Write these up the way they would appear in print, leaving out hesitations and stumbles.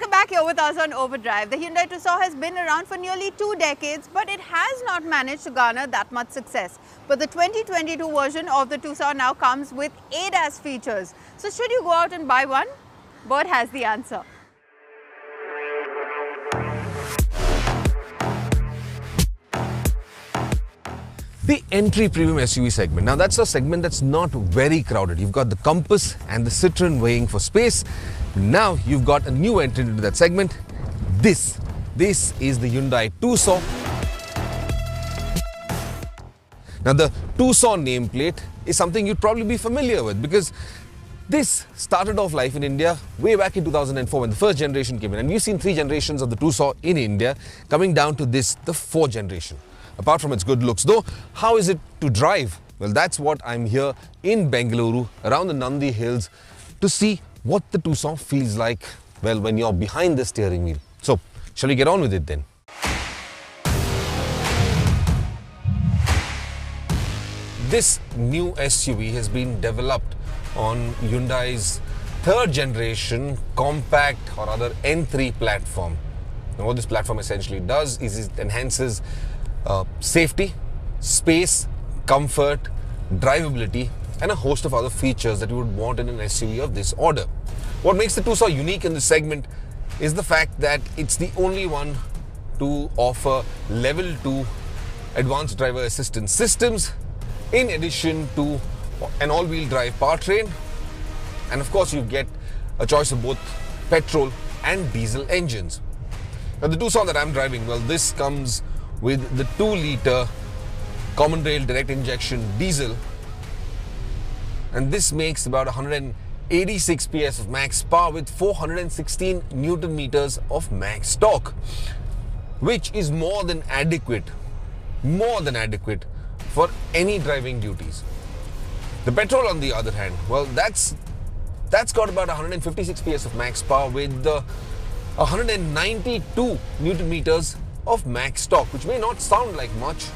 Welcome back here with us on Overdrive. The Hyundai Tucson has been around for nearly 2 decades, but it has not managed to garner that much success. But the 2022 version of the Tucson now comes with ADAS features. So should you go out and buy one? Bird has the answer. The entry premium SUV segment. Now that's a segment that's not very crowded. You've got the Compass and the Citroen weighing for space. Now you've got a new entrant into that segment. This is the Hyundai Tucson. Now the Tucson nameplate is something you'd probably be familiar with because this started off life in India way back in 2004 when the first generation came in. And we've seen 3 generations of the Tucson in India coming down to this, the 4th generation. Apart from its good looks though, how is it to drive? Well, that's what I'm here in Bengaluru around the Nandi Hills to see what the Tucson feels like, well, when you're behind the steering wheel. So, shall we get on with it then? This new SUV has been developed on Hyundai's 3rd generation compact or other N3 platform. Now, what this platform essentially does is it enhances safety, space, comfort, drivability and a host of other features that you would want in an SUV of this order. What makes the Tucson unique in this segment is the fact that it's the only one to offer level 2 advanced driver assistance systems in addition to an all-wheel drive powertrain, and of course you get a choice of both petrol and diesel engines. Now the Tucson that I'm driving, well, this comes with the 2-liter common rail direct injection diesel, and this makes about 186 PS of max power with 416 Newton meters of max torque, which is more than adequate for any driving duties. The petrol on the other hand, well, that's got about 156 PS of max power with 192 Newton meters of max torque, which may not sound like much,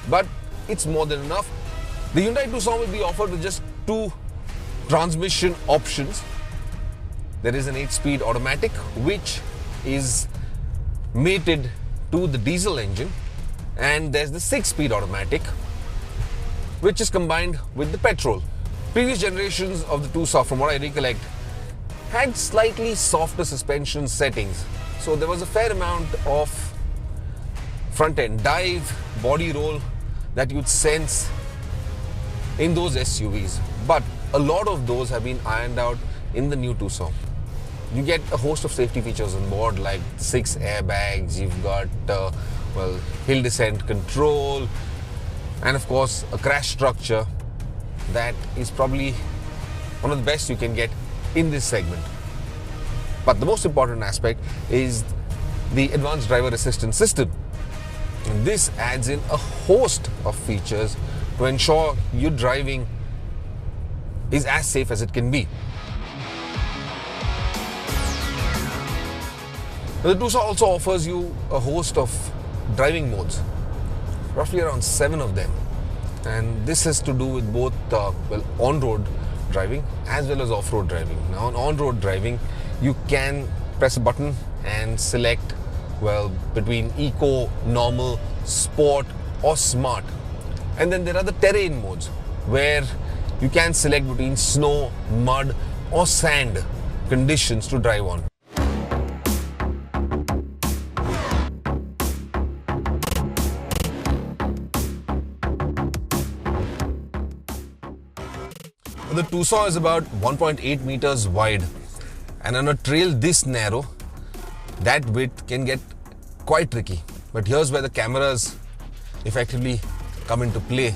but it's more than enough. The Hyundai Tucson will be offered with just 2 transmission options. There is an 8-speed automatic which is mated to the diesel engine, and there's the 6-speed automatic which is combined with the petrol. Previous generations of the Tucson, from what I recollect, had slightly softer suspension settings, so there was a fair amount of front-end dive, body roll that you'd sense in those SUVs. But a lot of those have been ironed out in the new Tucson. You get a host of safety features on board like 6 airbags, you've got hill descent control, and of course a crash structure that is probably one of the best you can get in this segment. But the most important aspect is the advanced driver assistance system. And this adds in a host of features to ensure your driving is as safe as it can be. The Tucson also offers you a host of driving modes, roughly around 7 of them. And this has to do with both on-road driving as well as off-road driving. Now on on-road driving, you can press a button and select between eco, normal, sport or smart. And then there are the terrain modes where you can select between snow, mud or sand conditions to drive on. The Tucson is about 1.8 meters wide, and on a trail this narrow, that width can get quite tricky. But here's where the cameras effectively come into play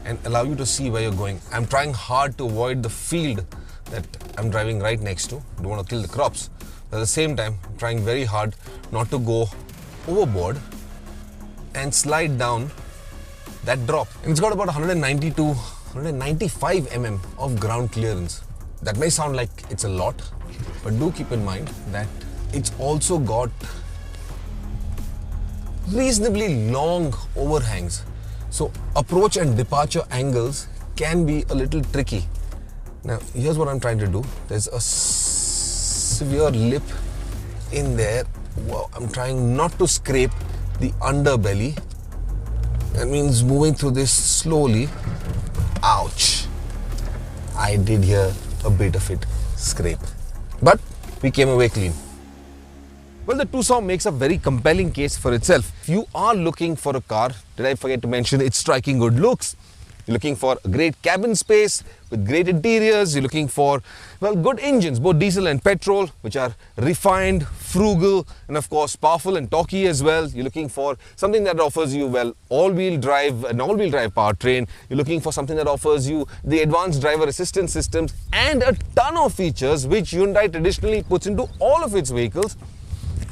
and allow you to see where you're going. I'm trying hard to avoid the field that I'm driving right next to. I don't want to kill the crops. But at the same time, I'm trying very hard not to go overboard and slide down that drop. And it's got about 195 mm of ground clearance. That may sound like it's a lot, but do keep in mind that it's also got reasonably long overhangs. So approach and departure angles can be a little tricky. Now here's what I'm trying to do. There's a severe lip in there. Wow, I'm trying not to scrape the underbelly. That means moving through this slowly. Ouch! I did hear a bit of it scrape, but we came away clean. Well, the Tucson makes a very compelling case for itself. If you are looking for a car, did I forget to mention its striking good looks? You're looking for a great cabin space with great interiors. You're looking for, well, good engines, both diesel and petrol, which are refined, frugal, and of course powerful and torquey as well. You're looking for something that offers you, well, all-wheel drive, an all-wheel drive powertrain. You're looking for something that offers you the advanced driver assistance systems and a ton of features which Hyundai traditionally puts into all of its vehicles.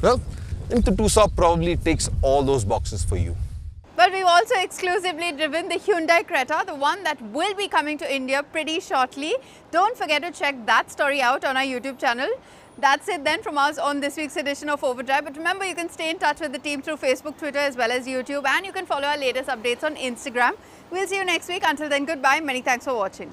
Well, the Tucson probably ticks all those boxes for you. Well, we've also exclusively driven the Hyundai Creta, the one that will be coming to India pretty shortly. Don't forget to check that story out on our YouTube channel. That's it then from us on this week's edition of Overdrive. But remember, you can stay in touch with the team through Facebook, Twitter as well as YouTube, and you can follow our latest updates on Instagram. We'll see you next week. Until then, goodbye. Many thanks for watching.